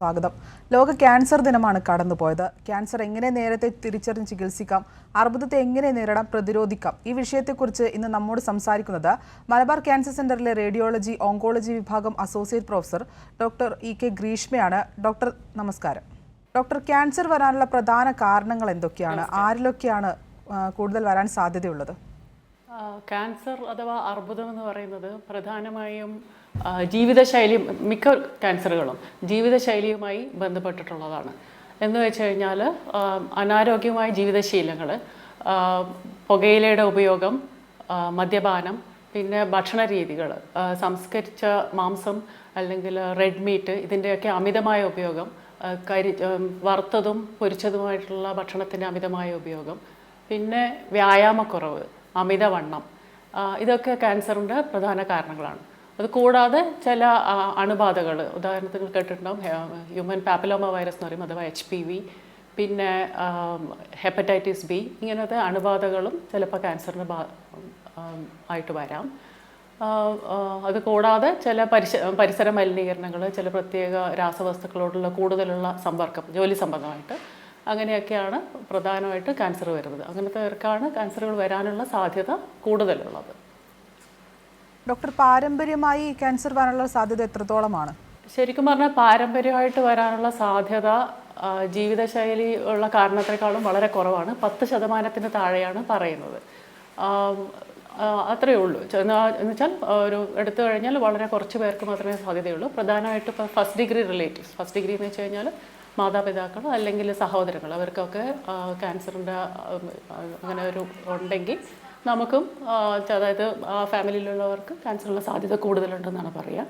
സ്വാഗതം. ലോക ക്യാൻസർ ദിനമാണ് കടന്നുപോയത്. ക്യാൻസർ എങ്ങനെ നേരത്തെ തിരിച്ചറിഞ്ഞ് ചികിത്സിക്കാം, അർബുദത്തെ എങ്ങനെ നേരിടാം, പ്രതിരോധിക്കാം, ഈ വിഷയത്തെക്കുറിച്ച് ഇന്ന് നമ്മോട് സംസാരിക്കുന്നത് മലബാർ ക്യാൻസർ സെന്ററിലെ റേഡിയോളജി ഓങ്കോളജി വിഭാഗം associate professor doctor E K ഗ്രീഷ്മയാണ്. ഡോക്ടർ നമസ്കാരം. ഡോക്ടർ, ക്യാൻസർ വരാനുള്ള പ്രധാന കാരണങ്ങൾ എന്തൊക്കെയാണ്? ആരിലൊക്കെയാണ് കൂടുതൽ വരാൻ സാധ്യതയുള്ളത്? ക്യാൻസർ അഥവാ അർബുദം എന്ന് പറയുന്നത് പ്രധാനമായും ജീവിതശൈലി, മിക്ക ക്യാൻസറുകളും ജീവിതശൈലിയുമായി ബന്ധപ്പെട്ടിട്ടുള്ളതാണ്. എന്ന് വെച്ച് കഴിഞ്ഞാൽ അനാരോഗ്യമായ ജീവിതശീലങ്ങൾ, പുകയിലയുടെ ഉപയോഗം, മദ്യപാനം, പിന്നെ ഭക്ഷണ രീതികൾ, സംസ്കരിച്ച മാംസം അല്ലെങ്കിൽ റെഡ് മീറ്റ് ഇതിൻ്റെയൊക്കെ അമിതമായ ഉപയോഗം, വറുത്തതും പൊരിച്ചതുമായിട്ടുള്ള ഭക്ഷണത്തിൻ്റെ അമിതമായ ഉപയോഗം, പിന്നെ വ്യായാമക്കുറവ്, അമിതവണ്ണം, ഇതൊക്കെ ക്യാൻസറിൻ്റെ പ്രധാന കാരണങ്ങളാണ്. അത് കൂടാതെ ചില അണുബാധകൾ, ഉദാഹരണത്തിന് കേട്ടിട്ടുണ്ടാവും ഹ്യൂമൻ പാപ്പിലോമ വൈറസ് എന്ന് പറയും, അഥവാ HPV, പിന്നെ ഹെപ്പറ്റൈറ്റിസ് ബി, ഇങ്ങനത്തെ അണുബാധകളും ചിലപ്പോൾ ക്യാൻസറിന് ആയിട്ട് വരാം. അത് കൂടാതെ ചില പരിസര മലിനീകരണങ്ങൾ, ചില പ്രത്യേക രാസവസ്തുക്കളോടുള്ള കൂടുതലുള്ള സമ്പർക്കം, ജോലി സംബന്ധമായിട്ട്, അങ്ങനെയൊക്കെയാണ് പ്രധാനമായിട്ട് ക്യാൻസർ വരുന്നത്. അങ്ങനത്തെവർക്കാണ് ക്യാൻസറുകൾ വരാനുള്ള സാധ്യത കൂടുതലുള്ളത്. ഡോക്ടർ, പാരമ്പര്യമായി ക്യാൻസർ വരാനുള്ള സാധ്യത എത്രത്തോളമാണ്? ശരിക്കും പറഞ്ഞാൽ പാരമ്പര്യമായിട്ട് വരാനുള്ള സാധ്യത ജീവിതശൈലി ഉള്ള കാരണത്തെക്കാളും വളരെ കുറവാണ്. 10% താഴെയാണ് പറയുന്നത്. അത്രയേ ഉള്ളൂ. എന്നുവെച്ചാൽ ഒരു എടുത്തു കഴിഞ്ഞാൽ വളരെ കുറച്ച് പേർക്ക് മാത്രമേ സാധ്യതയുള്ളൂ. പ്രധാനമായിട്ട് ഇപ്പോൾ first degree relatives, first degree എന്ന് വെച്ച് കഴിഞ്ഞാൽ മാതാപിതാക്കൾ അല്ലെങ്കിൽ സഹോദരങ്ങൾ, അവർക്കൊക്കെ ക്യാൻസറിൻ്റെ അങ്ങനെ ഒരു ഉണ്ടെങ്കിൽ നമുക്കും, അതായത് ആ ഫാമിലിയിലുള്ളവർക്ക് ക്യാൻസറിനുള്ള സാധ്യത കൂടുതലുണ്ടെന്നാണ് പറയുക.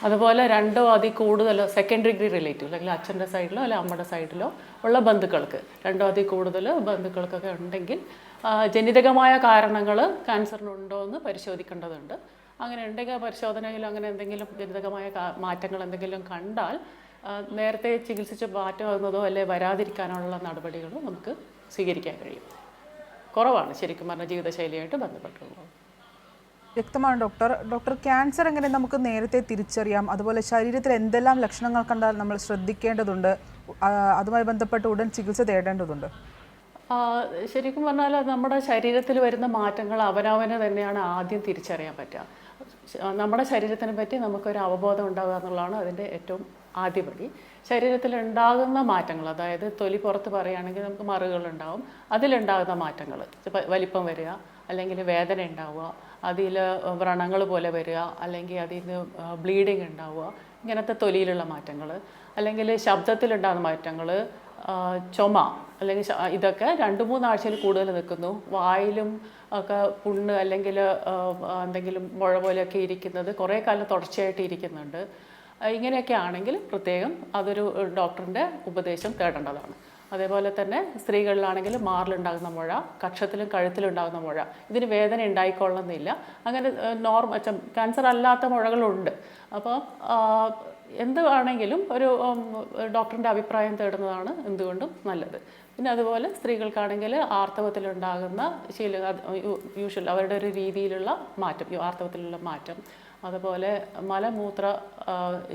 അതുപോലെ 2 അതിൽ കൂടുതൽ സെക്കൻഡ് ഡിഗ്രി റിലേറ്റീവ്, അല്ലെങ്കിൽ അച്ഛൻ്റെ സൈഡിലോ അല്ലെങ്കിൽ അമ്മയുടെ സൈഡിലോ ഉള്ള ബന്ധുക്കൾക്ക്, 2 അതിൽ കൂടുതൽ ബന്ധുക്കൾക്കൊക്കെ ഉണ്ടെങ്കിൽ ജനിതകമായ കാരണങ്ങൾ ക്യാൻസറിനുണ്ടോ എന്ന് പരിശോധിക്കേണ്ടതുണ്ട്. അങ്ങനെ ഉണ്ടെങ്കിൽ പരിശോധനയിൽ അങ്ങനെ എന്തെങ്കിലും ജനിതകമായ മാറ്റങ്ങൾ എന്തെങ്കിലും കണ്ടാൽ നേരത്തെ ചികിത്സിച്ച് മാറ്റമാകുന്നതോ അല്ലെങ്കിൽ വരാതിരിക്കാനുള്ള നടപടികളോ നമുക്ക് സ്വീകരിക്കാൻ കഴിയും. കുറവാണ് ശരിക്കും പറഞ്ഞാൽ ജീവിതശൈലിയായിട്ട് ബന്ധപ്പെട്ടുള്ളത്. വ്യക്തമാണ് ഡോക്ടർ. ഡോക്ടർ, ക്യാൻസർ എങ്ങനെ നമുക്ക് നേരത്തെ തിരിച്ചറിയാം? അതുപോലെ ശരീരത്തിൽ എന്തെല്ലാം ലക്ഷണങ്ങൾ കണ്ടാൽ നമ്മൾ ശ്രദ്ധിക്കേണ്ടതുണ്ട്? അതുമായി ബന്ധപ്പെട്ട് ഉടൻ ചികിത്സ തേടേണ്ടതുണ്ട്? ശരിക്കും പറഞ്ഞാൽ നമ്മുടെ ശരീരത്തിൽ വരുന്ന മാറ്റങ്ങൾ അവനവന് തന്നെയാണ് ആദ്യം തിരിച്ചറിയാൻ പറ്റുക. നമ്മുടെ ശരീരത്തിനെ പറ്റി നമുക്കൊരു അവബോധം ഉണ്ടാകുക എന്നുള്ളതാണ് അതിൻ്റെ ഏറ്റവും ആദ്യപടി. ശരീരത്തിൽ ഉണ്ടാകുന്ന മാറ്റങ്ങൾ, അതായത് തൊലി പുറത്ത് പറയുകയാണെങ്കിൽ നമുക്ക് മറുകളുണ്ടാവും, അതിലുണ്ടാകുന്ന മാറ്റങ്ങൾ, വലിപ്പം വരിക, അല്ലെങ്കിൽ വേദന ഉണ്ടാവുക, അതിൽ വ്രണങ്ങൾ പോലെ വരിക, അല്ലെങ്കിൽ അതിൽ നിന്ന് ബ്ലീഡിങ് ഉണ്ടാവുക, ഇങ്ങനത്തെ തൊലിയിലുള്ള മാറ്റങ്ങൾ, അല്ലെങ്കിൽ ശബ്ദത്തിലുണ്ടാകുന്ന മാറ്റങ്ങൾ, ചുമ, അല്ലെങ്കിൽ ഇതൊക്കെ 2-3 ആഴ്ചയിൽ കൂടുതൽ നിൽക്കുന്നു. വായിലും ഒക്കെ പുണ്ണ് അല്ലെങ്കിൽ എന്തെങ്കിലും മുഴ പോലെയൊക്കെ ഇരിക്കുന്നത് കുറേ കാലം തുടർച്ചയായിട്ട് ഇരിക്കുന്നുണ്ട്. ഇങ്ങനെയൊക്കെ ആണെങ്കിൽ പ്രത്യേകം അതൊരു ഡോക്ടറിൻ്റെ ഉപദേശം തേടേണ്ടതാണ്. അതേപോലെ തന്നെ സ്ത്രീകളിലാണെങ്കിൽ മാറിലുണ്ടാകുന്ന മുഴ, കക്ഷത്തിലും കഴുത്തിലുണ്ടാകുന്ന മുഴ, ഇതിന് വേദന ഉണ്ടായിക്കൊള്ളുന്നില്ല. അങ്ങനെ ക്യാൻസർ അല്ലാത്ത മുഴകളുണ്ട്. അപ്പോൾ എന്ത് ആണെങ്കിലും ഒരു ഡോക്ടറിൻ്റെ അഭിപ്രായം തേടുന്നതാണ് എന്തുകൊണ്ടും നല്ലത്. പിന്നെ അതുപോലെ സ്ത്രീകൾക്കാണെങ്കിൽ ആർത്തവത്തിലുണ്ടാകുന്ന യൂഷ്വൽ അവരുടെ ഒരു രീതിയിലുള്ള മാറ്റം, ആർത്തവത്തിലുള്ള മാറ്റം, അതുപോലെ മലമൂത്ര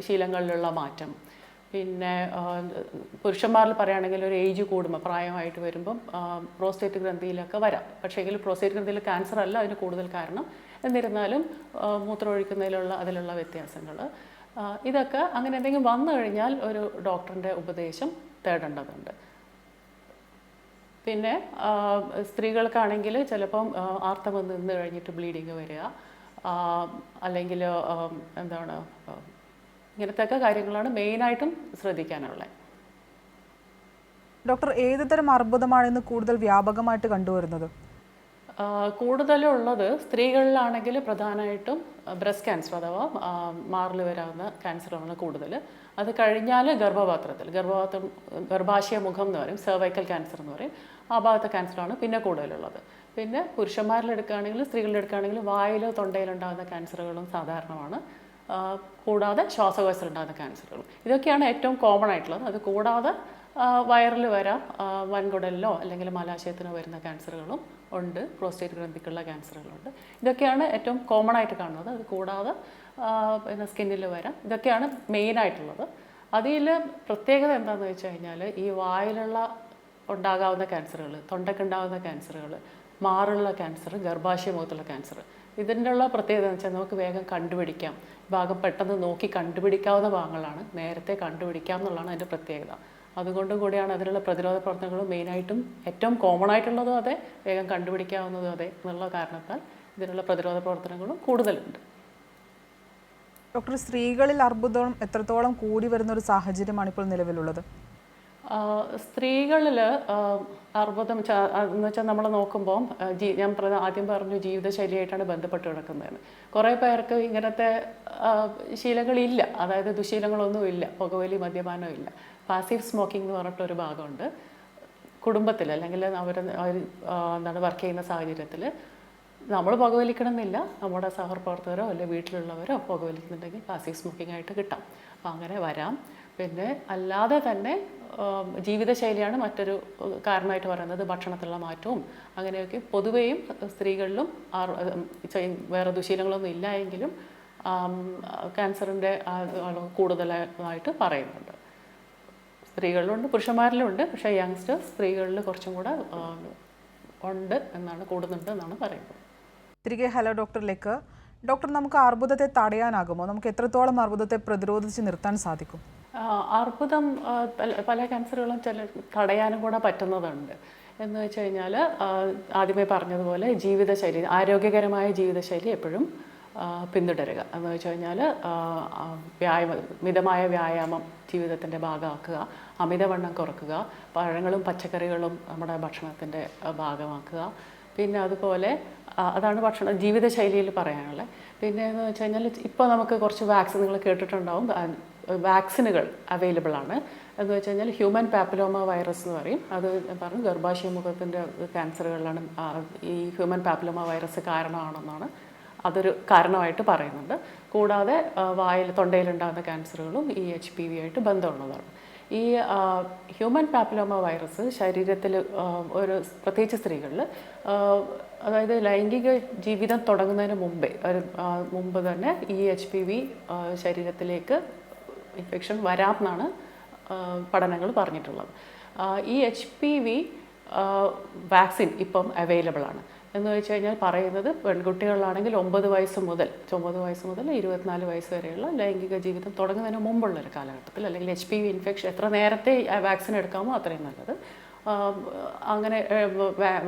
ശീലങ്ങളിലുള്ള മാറ്റം, പിന്നെ പുരുഷന്മാരിൽ പറയുകയാണെങ്കിൽ ഒരു ഏജ് കൂടുമ്പോൾ, പ്രായമായിട്ട് വരുമ്പം പ്രോസ്റ്റേറ്റ് ഗ്രന്ഥിയിലൊക്കെ വരാം. പക്ഷേ എങ്കിൽ പ്രോസ്റ്റേറ്റ് ഗ്രന്ഥിയിൽ ക്യാൻസർ അല്ല അതിന് കൂടുതൽ കാരണം. എന്നിരുന്നാലും മൂത്രമൊഴിക്കുന്നതിലുള്ള അതിലുള്ള വ്യത്യാസങ്ങൾ, ഇതൊക്കെ അങ്ങനെ എന്തെങ്കിലും വന്നു കഴിഞ്ഞാൽ ഒരു ഡോക്ടറിൻ്റെ ഉപദേശം തേടേണ്ടതുണ്ട്. പിന്നെ സ്ത്രീകൾക്കാണെങ്കിൽ ചിലപ്പം ആർത്തവം നിന്ന് കഴിഞ്ഞിട്ട് ബ്ലീഡിങ് വരിക, അല്ലെങ്കിൽ എന്താണ്, ഇങ്ങനത്തെ ഒക്കെ കാര്യങ്ങളാണ് മെയിനായിട്ടും ശ്രദ്ധിക്കാനുള്ളത്. ഡോക്ടർ, ഏത് തരം അർബുദമാണ് ഇന്ന് കൂടുതൽ വ്യാപകമായിട്ട് കണ്ടുവരുന്നത്? കൂടുതലുള്ളത് സ്ത്രീകളിലാണെങ്കിൽ പ്രധാനമായിട്ടും ബ്രസ്റ്റ് ക്യാൻസർ അഥവാ മാറിൽ വരാവുന്ന ക്യാൻസറാണ് കൂടുതൽ. അത് കഴിഞ്ഞാൽ ഗർഭാശയ മുഖം എന്ന് പറയും, സെർവൈക്കൽ ക്യാൻസർ എന്ന് പറയും, ആ ഭാഗത്തെ ക്യാൻസറാണ് പിന്നെ കൂടുതലുള്ളത്. പിന്നെ പുരുഷന്മാരിലെടുക്കുകയാണെങ്കിലും സ്ത്രീകളിലെടുക്കുകയാണെങ്കിലും വായിലോ തൊണ്ടയിലോ ഉണ്ടാകുന്ന ക്യാൻസറുകളും സാധാരണമാണ്. കൂടാതെ ശ്വാസകോശത്തിലുണ്ടാകുന്ന ക്യാൻസറുകളും, ഇതൊക്കെയാണ് ഏറ്റവും കോമൺ ആയിട്ടുള്ളത്. അത് കൂടാതെ വയറിൽ വരാം, വൻകുടലിലോ അല്ലെങ്കിൽ മലാശയത്തിനോ വരുന്ന ക്യാൻസറുകളും ഉണ്ട്, പ്രോസ്റ്റേറ്റ് ഗ്രന്ഥിക്കുള്ള ക്യാൻസറുകളുണ്ട്. ഇതൊക്കെയാണ് ഏറ്റവും കോമൺ ആയിട്ട് കാണുന്നത്. അത് കൂടാതെ പിന്നെ സ്കിന്നിൽ വരാം. ഇതൊക്കെയാണ് മെയിനായിട്ടുള്ളത്. അതിൽ പ്രത്യേകത എന്താണെന്ന് വെച്ച് കഴിഞ്ഞാൽ ഈ വായിലുള്ള ഉണ്ടാകാവുന്ന ക്യാൻസറുകൾ, തൊണ്ടയ്ക്കുണ്ടാകുന്ന ക്യാൻസറുകൾ, മാറുള്ള ക്യാൻസർ, ഗർഭാശയ മുഖത്തുള്ള ക്യാൻസർ, ഇതിൻ്റെ ഉള്ള പ്രത്യേകത എന്ന് വെച്ചാൽ നമുക്ക് വേഗം കണ്ടുപിടിക്കാം. ഭാഗം പെട്ടെന്ന് നോക്കി കണ്ടുപിടിക്കാവുന്ന ഭാഗങ്ങളാണ്, നേരത്തെ കണ്ടുപിടിക്കാം എന്നുള്ളതാണ് അതിൻ്റെ പ്രത്യേകത. അതുകൊണ്ട് കൂടിയാണ് അതിനുള്ള പ്രതിരോധ പ്രവർത്തനങ്ങളും മെയിനായിട്ടും ഏറ്റവും കോമൺ ആയിട്ടുള്ളതും അതെ, വേഗം കണ്ടുപിടിക്കാവുന്നതും അതെ എന്നുള്ള കാരണത്താൽ ഇതിനുള്ള പ്രതിരോധ പ്രവർത്തനങ്ങളും കൂടുതലുണ്ട്. ഡോക്ടർ, സ്ത്രീകളിൽ അർബുദം എത്രത്തോളം കൂടി വരുന്ന ഒരു സാഹചര്യമാണ് ഇപ്പോൾ നിലവിലുള്ളത്? സ്ത്രീകളിൽ അർബുദം എന്ന് വെച്ചാൽ നമ്മൾ നോക്കുമ്പോൾ ഞാൻ ആദ്യം പറഞ്ഞു ജീവിതശൈലിയായിട്ടാണ് ബന്ധപ്പെട്ട് കിടക്കുന്നതെന്ന്. കുറേ പേർക്ക് ഇങ്ങനത്തെ ശീലങ്ങളില്ല, അതായത് ദുശീലങ്ങളൊന്നും ഇല്ല, പുകവലി മദ്യപാനം ഇല്ല. പാസീവ് സ്മോക്കിംഗ് എന്ന് പറഞ്ഞിട്ടൊരു ഭാഗമുണ്ട് കുടുംബത്തിൽ, അല്ലെങ്കിൽ അവർ എന്താണ് വർക്ക് ചെയ്യുന്ന സാഹചര്യത്തിൽ. നമ്മൾ പുകവലിക്കണമെന്നില്ല, നമ്മുടെ സഹപ്രവർത്തകരോ അല്ലെങ്കിൽ വീട്ടിലുള്ളവരോ പുകവലിക്കുന്നുണ്ടെങ്കിൽ പാസീവ് സ്മോക്കിംഗ് ആയിട്ട് കിട്ടാം. അപ്പോൾ അങ്ങനെ വരാം. പിന്നെ അല്ലാതെ തന്നെ ജീവിതശൈലിയാണ് മറ്റൊരു കാരണമായിട്ട് പറയുന്നത്. ഭക്ഷണത്തിലുള്ള മാറ്റവും അങ്ങനെയൊക്കെ പൊതുവെയും സ്ത്രീകളിലും വേറെ ദുശീലങ്ങളൊന്നും ഇല്ല എങ്കിലും ക്യാൻസറിൻ്റെ അളവ് കൂടുതലായിട്ട് പറയുന്നുണ്ട്. സ്ത്രീകളിലുണ്ട്, പുരുഷന്മാരിലുണ്ട്. പക്ഷേ യങ്സ്റ്റേഴ്സ് സ്ത്രീകളിൽ കുറച്ചും കൂടെ ഉണ്ട് എന്നാണ്, കൂടുന്നുണ്ട് എന്നാണ് പറയുന്നത്. തിരികെ ഹലോ ഡോക്ടറിലേക്ക്. ഡോക്ടർ, നമുക്ക് അർബുദത്തെ തടയാനാകുമോ? നമുക്ക് എത്രത്തോളം അർബുദത്തെ പ്രതിരോധിച്ച് നിർത്താൻ സാധിക്കും? അർബുദം പല ക്യാൻസറുകളും തടയാനും കൂടെ പറ്റുന്നതുണ്ട്. എന്ന് വെച്ച് കഴിഞ്ഞാൽ ആദ്യമേ പറഞ്ഞതുപോലെ ജീവിതശൈലി, ആരോഗ്യകരമായ ജീവിതശൈലി എപ്പോഴും പിന്തുടരുക. എന്ന് വെച്ച് കഴിഞ്ഞാൽ മിതമായ വ്യായാമം ജീവിതത്തിൻ്റെ ഭാഗമാക്കുക, അമിതവണ്ണം കുറക്കുക, പഴങ്ങളും പച്ചക്കറികളും നമ്മുടെ ഭക്ഷണത്തിൻ്റെ ഭാഗമാക്കുക. പിന്നെ അതുപോലെ അതാണ് ജീവിതശൈലിയിൽ പറയാനുള്ളത്. പിന്നെ എന്ന് വെച്ച് കഴിഞ്ഞാൽ ഇപ്പോൾ നമുക്ക് കുറച്ച് വാക്സിനുകൾ കേട്ടിട്ടുണ്ടാവും, വാക്സിനുകൾ അവൈലബിൾ ആണ്. എന്ന് വെച്ച് കഴിഞ്ഞാൽ ഹ്യൂമൻ പാപ്പിലോമ വൈറസ് എന്ന് പറയും. അത് പറഞ്ഞു ഗർഭാശയ മുഖത്തിൻ്റെ ക്യാൻസറുകളിലാണ് ഈ ഹ്യൂമൻ പാപ്പിലോമ വൈറസ് കാരണമാണെന്നാണ് അതൊരു കാരണമായിട്ട് പറയുന്നുണ്ട്. കൂടാതെ തൊണ്ടയിലുണ്ടാകുന്ന ക്യാൻസറുകളും ഈ HPV ആയിട്ട് ബന്ധമുള്ളതാണ്. ഈ ഹ്യൂമൻ പാപ്പിലോമ വൈറസ് ശരീരത്തിൽ ഒരു പ്രത്യേകിച്ച് സ്ത്രീകളിൽ, അതായത് ലൈംഗിക ജീവിതം തുടങ്ങുന്നതിന് മുമ്പ് തന്നെ ഈ HPV ശരീരത്തിലേക്ക് ഇൻഫെക്ഷൻ വരാമെന്നാണ് പഠനങ്ങൾ പറഞ്ഞിട്ടുള്ളത്. ഈ HPV വാക്സിൻ ഇപ്പം അവൈലബിൾ ആണ്. എന്ന് വെച്ച് കഴിഞ്ഞാൽ പറയുന്നത് പെൺകുട്ടികളിലാണെങ്കിൽ 9 വയസ്സ് മുതൽ 24 വയസ്സ് വരെയുള്ള ലൈംഗിക ജീവിതം തുടങ്ങുന്നതിന് മുമ്പുള്ളൊരു കാലഘട്ടത്തിൽ, അല്ലെങ്കിൽ HPV ഇൻഫെക്ഷൻ എത്ര നേരത്തെ വാക്സിൻ എടുക്കാമോ അത്രയും നല്ലത്. അങ്ങനെ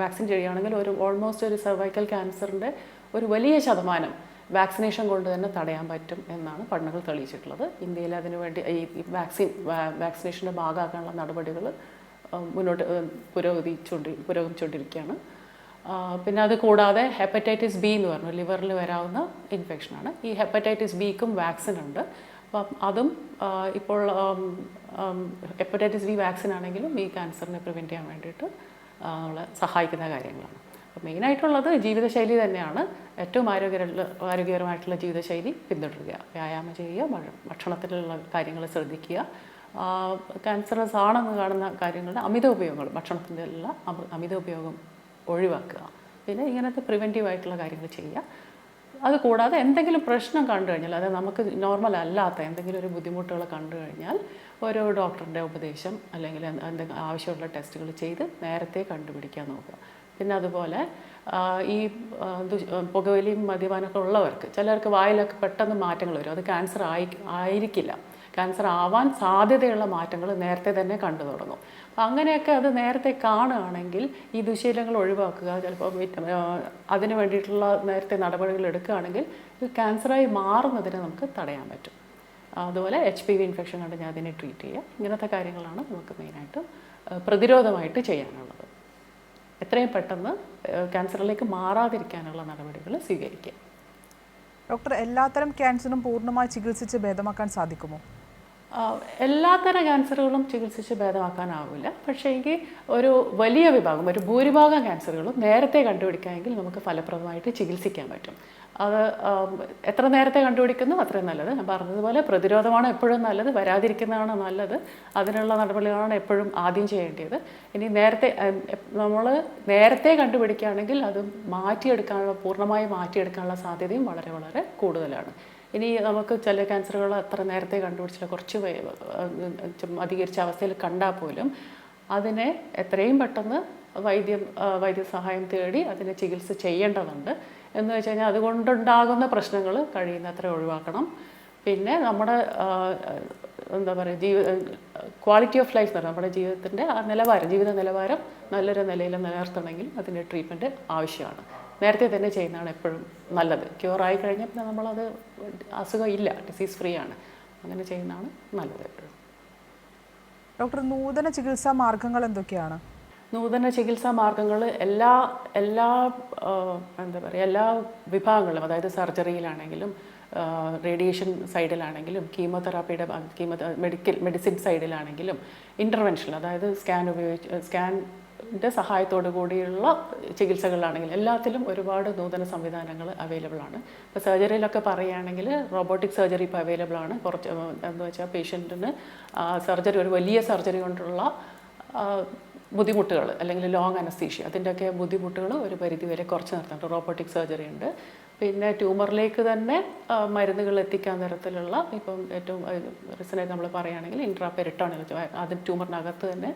വാക്സിൻ ചെയ്യുകയാണെങ്കിൽ ഓൾമോസ്റ്റ് ഒരു സർവൈക്കൽ ക്യാൻസറിൻ്റെ ഒരു വലിയ ശതമാനം വാക്സിനേഷൻ കൊണ്ട് തന്നെ തടയാൻ പറ്റും എന്നാണ് പഠനങ്ങൾ തെളിയിച്ചിട്ടുള്ളത്. ഇന്ത്യയിൽ അതിനുവേണ്ടി ഈ വാക്സിനേഷൻ്റെ ഭാഗമാക്കാനുള്ള നടപടികൾ മുന്നോട്ട് പുരോഗമിച്ചുകൊണ്ടിരിക്കുകയാണ്. പിന്നെ അത് കൂടാതെ ഹെപ്പറ്റൈറ്റിസ് ബി എന്ന് പറഞ്ഞു, ലിവറിൽ വരാവുന്ന ഇൻഫെക്ഷനാണ്. ഈ ഹെപ്പറ്റൈറ്റിസ് ബിക്കും വാക്സിൻ ഉണ്ട്. അപ്പം അതും ഇപ്പോൾ ഹെപ്പറ്റൈറ്റിസ് ബി വാക്സിൻ ആണെങ്കിലും ഈ ക്യാൻസറിനെ പ്രിവെൻറ്റ് ചെയ്യാൻ വേണ്ടിയിട്ട് നമ്മളെ സഹായിക്കുന്ന കാര്യങ്ങളാണ്. അപ്പോൾ മെയിനായിട്ടുള്ളത് ജീവിതശൈലി തന്നെയാണ്. ഏറ്റവും ആരോഗ്യകരമായിട്ടുള്ള ജീവിതശൈലി പിന്തുടരുക, വ്യായാമം ചെയ്യുക, ഭക്ഷണത്തിലുള്ള കാര്യങ്ങൾ ശ്രദ്ധിക്കുക, ക്യാൻസറസ് ആണെന്ന് കാണുന്ന കാര്യങ്ങളുടെ അമിത ഉപയോഗങ്ങൾ, ഭക്ഷണത്തിൻ്റെ എല്ലാം അമിത ഉപയോഗം ഒഴിവാക്കുക. പിന്നെ ഇങ്ങനത്തെ പ്രിവെൻറ്റീവായിട്ടുള്ള കാര്യങ്ങൾ ചെയ്യുക. അതുകൂടാതെ എന്തെങ്കിലും പ്രശ്നം കണ്ടു കഴിഞ്ഞാൽ, അതായത് നമുക്ക് നോർമൽ അല്ലാത്ത എന്തെങ്കിലും ഒരു ബുദ്ധിമുട്ടുകൾ കണ്ടു കഴിഞ്ഞാൽ ഒരു ഡോക്ടറിൻ്റെ ഉപദേശം അല്ലെങ്കിൽ എന്തെങ്കിലും ആവശ്യമുള്ള ടെസ്റ്റുകൾ ചെയ്ത് നേരത്തെ കണ്ടുപിടിക്കാൻ നോക്കുക. പിന്നെ അതുപോലെ ഈ പുകവലിയും മദ്യപാനമൊക്കെ ഉള്ളവർക്ക് ചിലർക്ക് വായിലൊക്കെ പെട്ടെന്ന് മാറ്റങ്ങൾ വരും. അത് ക്യാൻസർ ആയിരിക്കില്ല. ക്യാൻസർ ആവാൻ സാധ്യതയുള്ള മാറ്റങ്ങൾ നേരത്തെ തന്നെ കണ്ടു തുടങ്ങും. അപ്പം അങ്ങനെയൊക്കെ അത് നേരത്തെ കാണുകയാണെങ്കിൽ ഈ ദുശീലങ്ങൾ ഒഴിവാക്കുക, ചിലപ്പോൾ അതിന് വേണ്ടിയിട്ടുള്ള നേരത്തെ നടപടികൾ എടുക്കുകയാണെങ്കിൽ ഇത് ക്യാൻസറായി മാറുന്നതിനെ നമുക്ക് തടയാൻ പറ്റും. അതുപോലെ HPV ഇൻഫെക്ഷൻ കണ്ട് ഞാൻ അതിനെ ട്രീറ്റ് ചെയ്യുക. ഇങ്ങനത്തെ കാര്യങ്ങളാണ് നമുക്ക് മെയിനായിട്ട് പ്രതിരോധമായിട്ട് ചെയ്യാനുള്ളത്. എത്രയും പെട്ടെന്ന് ക്യാൻസറിലേക്ക് മാറാതിരിക്കാനുള്ള നടപടികൾ സ്വീകരിക്കുക. ഡോക്ടർ, എല്ലാത്തരം ക്യാൻസറും പൂർണ്ണമായി ചികിത്സിച്ച് ഭേദമാക്കാൻ സാധിക്കുമോ? എല്ലാത്തരം ക്യാൻസറുകളും ചികിത്സിച്ച് ഭേദമാക്കാനാവില്ല. പക്ഷേ എങ്കിൽ ഒരു വലിയ വിഭാഗം, ഒരു ഭൂരിഭാഗം ക്യാൻസറുകളും നേരത്തെ കണ്ടുപിടിക്കാമെങ്കിൽ നമുക്ക് ഫലപ്രദമായിട്ട് ചികിത്സിക്കാൻ പറ്റും. അത് എത്ര നേരത്തെ കണ്ടുപിടിക്കുന്നു അത്രയും നല്ലത്. ഞാൻ പറഞ്ഞതുപോലെ പ്രതിരോധമാണ് എപ്പോഴും നല്ലത്, വരാതിരിക്കുന്നതാണ് നല്ലത്. അതിനുള്ള നടപടികളാണ് എപ്പോഴും ആദ്യം ചെയ്യേണ്ടത്. ഇനി നമ്മൾ നേരത്തെ കണ്ടുപിടിക്കുകയാണെങ്കിൽ അത് പൂർണ്ണമായി മാറ്റിയെടുക്കാനുള്ള സാധ്യതയും വളരെ വളരെ കൂടുതലാണ്. ഇനി നമുക്ക് ചില ക്യാൻസറുകൾ അത്ര നേരത്തെ കണ്ടുപിടിച്ചില്ല, കുറച്ച് അധികരിച്ച അവസ്ഥയിൽ കണ്ടാൽ പോലും അതിനെ എത്രയും പെട്ടെന്ന് വൈദ്യസഹായം തേടി അതിനെ ചികിത്സ ചെയ്യേണ്ടതുണ്ട്. എന്ന് വെച്ച് കഴിഞ്ഞാൽ അതുകൊണ്ടുണ്ടാകുന്ന പ്രശ്നങ്ങൾ കഴിയുന്നത്ര ഒഴിവാക്കണം. പിന്നെ നമ്മുടെ എന്താ പറയുക, ക്വാളിറ്റി ഓഫ് ലൈഫ് എന്ന് പറഞ്ഞാൽ നമ്മുടെ ജീവിതത്തിൻ്റെ ജീവിത നിലവാരം നല്ലൊരു നിലയിൽ നിലനിർത്തണമെങ്കിൽ അതിൻ്റെ ട്രീറ്റ്മെൻറ്റ് ആവശ്യമാണ്. നേരത്തെ തന്നെ ചെയ്യുന്നതാണ് എപ്പോഴും നല്ലത്. ക്യൂർ ആയി കഴിഞ്ഞാൽ പിന്നെ നമ്മളത് അസുഖം ഇല്ല, ഡിസീസ് ഫ്രീ ആണ്, അങ്ങനെ ചെയ്യുന്നതാണ് നല്ലത് എപ്പോഴും. ഡോക്ടർ, നൂതന ചികിത്സാ മാർഗങ്ങൾ എന്തൊക്കെയാണ്? നൂതന ചികിത്സാ മാർഗങ്ങൾ എല്ലാ എന്താ പറയുക, എല്ലാ വിഭാഗങ്ങളിലും, അതായത് സർജറിയിലാണെങ്കിലും റേഡിയേഷൻ സൈഡിലാണെങ്കിലും കീമോതെറാപ്പിയുടെ മെഡിസിൻ സൈഡിലാണെങ്കിലും ഇൻ്റർവെൻഷൻ, അതായത് സ്കാനിൻ്റെ സഹായത്തോടു കൂടിയുള്ള ചികിത്സകളിലാണെങ്കിലും എല്ലാത്തിലും ഒരുപാട് നൂതന സംവിധാനങ്ങൾ അവൈലബിൾ ആണ്. ഇപ്പോൾ സർജറിയിലൊക്കെ പറയുകയാണെങ്കിൽ റോബോട്ടിക് സർജറി ഇപ്പോൾ അവൈലബിൾ ആണ്. കുറച്ച് എന്താ വെച്ചാൽ പേഷ്യൻറ്റിന് ഒരു വലിയ സർജറി കൊണ്ടുള്ള ബുദ്ധിമുട്ടുകൾ അല്ലെങ്കിൽ ലോങ് അനസ്തീഷ്യ അതിൻ്റെയൊക്കെ ബുദ്ധിമുട്ടുകൾ ഒരു പരിധിവരെ കുറച്ച് നിർത്തുന്നുണ്ട്. റോബോട്ടിക് സർജറി ഉണ്ട്. പിന്നെ ട്യൂമറിലേക്ക് തന്നെ മരുന്നുകൾ എത്തിക്കാൻ തരത്തിലുള്ള, ഇപ്പം ഏറ്റവും റീസെൻ്റായിട്ട് നമ്മൾ പറയുകയാണെങ്കിൽ ഇൻട്രാപെരിട്ടോണിയൽ, അത് ട്യൂമറിനകത്ത് തന്നെ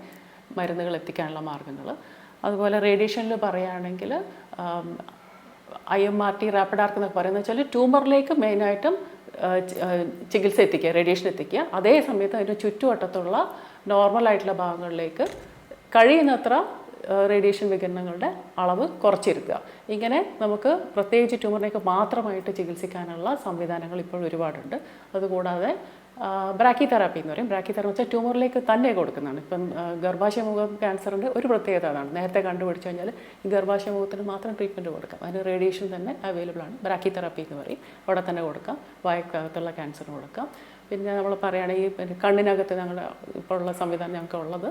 മരുന്നുകൾ എത്തിക്കാനുള്ള മാർഗ്ഗങ്ങൾ. അതുപോലെ റേഡിയേഷനിൽ പറയുകയാണെങ്കിൽ IMRT, റാപ്പിഡ് ആർക്ക് എന്നൊക്കെ പറയുന്നത് വെച്ചാൽ ട്യൂമറിലേക്ക് മെയിനായിട്ടും ചികിത്സ എത്തിക്കുക, റേഡിയേഷൻ എത്തിക്കുക. അതേ സമയത്ത് അതിൻ്റെ ചുറ്റുവട്ടത്തുള്ള നോർമലായിട്ടുള്ള ഭാഗങ്ങളിലേക്ക് കഴിയുന്നത്ര റേഡിയേഷൻ വികിരണങ്ങളുടെ അളവ് കുറച്ചിരുത്തുക. ഇങ്ങനെ നമുക്ക് പ്രത്യേകിച്ച് ട്യൂമറിനേക്ക് മാത്രമായിട്ട് ചികിത്സിക്കാനുള്ള സംവിധാനങ്ങൾ ഇപ്പോൾ ഒരുപാടുണ്ട്. അതുകൂടാതെ ബ്രാക്കി തെറാപ്പി എന്ന് പറയും. ബ്രാക്കി തെറാപ്പി വെച്ചാൽ ട്യൂമറിലേക്ക് തന്നെ കൊടുക്കുന്നതാണ്. ഇപ്പം ഗർഭാശയമുഖം ക്യാൻസറിൻ്റെ ഒരു പ്രത്യേകത അതാണ്. നേരത്തെ കണ്ടുപിടിച്ച് കഴിഞ്ഞാൽ ഈ ഗർഭാശയമുഖത്തിന് മാത്രം ട്രീറ്റ്മെൻറ്റ് കൊടുക്കാം. അതിന് റേഡിയേഷൻ തന്നെ അവൈലബിൾ ആണ്. ബ്രാക്കി തെറാപ്പി എന്ന് പറയും. അവിടെ തന്നെ കൊടുക്കാം. വായക്കകത്തുള്ള ക്യാൻസറിന് കൊടുക്കാം. പിന്നെ നമ്മൾ പറയുകയാണെങ്കിൽ കണ്ണിനകത്ത് ഞങ്ങളുടെ ഇപ്പോൾ ഉള്ള സംവിധാനം ഞങ്ങൾക്ക് ഉള്ളത്,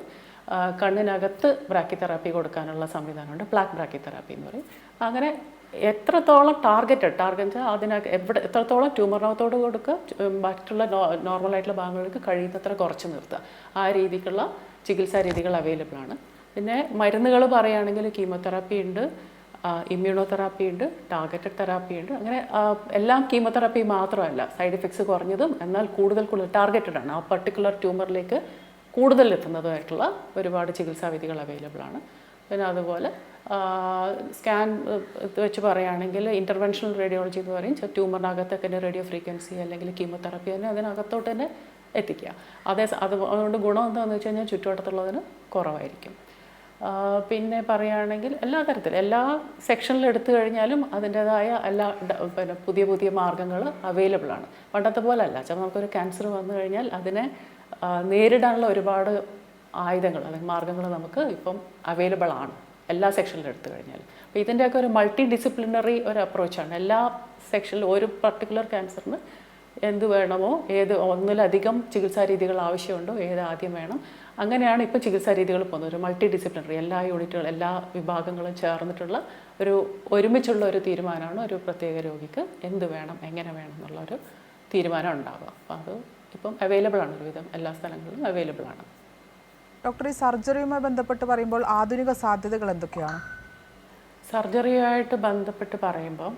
കണ്ണിനകത്ത് ബ്രാക്കി തെറാപ്പി കൊടുക്കാനുള്ള സംവിധാനമുണ്ട്. പ്ലാക്ക് ബ്രാക്കി തെറാപ്പി എന്ന് പറയും. അങ്ങനെ എത്രത്തോളം ടാർഗറ്റ് എത്രത്തോളം ട്യൂമറിനകത്തോട് കൊടുക്കുക, മറ്റുള്ള നോർമലായിട്ടുള്ള ഭാഗങ്ങൾക്ക് കഴിയുന്നത്ര കുറച്ച് നിർത്തുക. ആ രീതിക്കുള്ള ചികിത്സാ രീതികൾ അവൈലബിൾ ആണ്. പിന്നെ മരുന്നുകൾ പറയുകയാണെങ്കിൽ കീമോതെറാപ്പി ഉണ്ട്, ഇമ്മ്യൂണോതെറാപ്പി ഉണ്ട്, ടാർഗറ്റഡ് തെറാപ്പി ഉണ്ട്. അങ്ങനെ എല്ലാം കീമോതെറാപ്പി മാത്രമല്ല, സൈഡ് എഫക്ട്സ് കുറഞ്ഞതും എന്നാൽ കൂടുതൽ ടാർഗറ്റഡ് ആണ്. ആ പർട്ടിക്കുലർ ട്യൂമറിലേക്ക് കൂടുതൽ എത്തുന്നതായിട്ടുള്ള ഒരുപാട് ചികിത്സാ വിധികൾ അവൈലബിൾ ആണ്. പിന്നെ അതുപോലെ സ്കാൻ വെച്ച് പറയുകയാണെങ്കിൽ ഇൻ്റർവെൻഷണൽ റേഡിയോളജി എന്ന് പറയും. ട്യൂമറിനകത്തൊക്കെ തന്നെ റേഡിയോ ഫ്രീക്വൻസി അല്ലെങ്കിൽ കീമോതെറാപ്പി തന്നെ അതിനകത്തോട്ട് തന്നെ എത്തിക്കുക. അതുകൊണ്ട് ഗുണം എന്താണെന്ന് വെച്ച് കഴിഞ്ഞാൽ ചുറ്റുവട്ടത്തുള്ളതിന് കുറവായിരിക്കും. പിന്നെ പറയുകയാണെങ്കിൽ എല്ലാ സെക്ഷനിലും എടുത്തു കഴിഞ്ഞാലും അതിൻ്റേതായ പുതിയ പുതിയ മാർഗ്ഗങ്ങൾ അവൈലബിൾ ആണ്. പണ്ടത്തെ പോലെ അല്ല. നമുക്കൊരു ക്യാൻസർ വന്നു കഴിഞ്ഞാൽ അതിനെ നേരിടാനുള്ള ഒരുപാട് ആയുധങ്ങൾ അല്ലെങ്കിൽ മാർഗ്ഗങ്ങൾ നമുക്ക് ഇപ്പം അവൈലബിൾ ആണ് എല്ലാ സെക്ഷനിലും എടുത്തു കഴിഞ്ഞാൽ. അപ്പോൾ ഇതിൻ്റെയൊക്കെ ഒരു മൾട്ടി ഡിസിപ്ലിനറി ഒരു അപ്രോച്ചാണ്. എല്ലാ സെക്ഷനിലും ഒരു പർട്ടിക്കുലർ ക്യാൻസറിന് എന്ത് വേണമോ, ഒന്നിലധികം ചികിത്സാ രീതികൾ ആവശ്യമുണ്ടോ, ആദ്യം വേണം, അങ്ങനെയാണ് ഇപ്പോൾ ചികിത്സാ രീതികൾ പോകുന്നത്. ഒരു മൾട്ടി ഡിസിപ്ലിനറി, എല്ലാ യൂണിറ്റുകളും എല്ലാ വിഭാഗങ്ങളും ചേർന്നിട്ടുള്ള ഒരുമിച്ചുള്ള ഒരു തീരുമാനമാണ് ഒരു പ്രത്യേക രോഗിക്ക് എന്ത് വേണം, എങ്ങനെ വേണം എന്നുള്ളൊരു തീരുമാനം ഉണ്ടാവുക. അപ്പോൾ അത് ഇപ്പം അവൈലബിൾ ആണ്, ഒരുവിധം എല്ലാ സ്ഥലങ്ങളിലും അവൈലബിൾ ആണ്. ഡോക്ടർ, ഈ സർജറിയുമായി ബന്ധപ്പെട്ട് പറയുമ്പോൾ ആധുനിക സാധ്യതകൾ എന്തൊക്കെയാണ്? സർജറിയുമായിട്ട് ബന്ധപ്പെട്ട് പറയുമ്പോൾ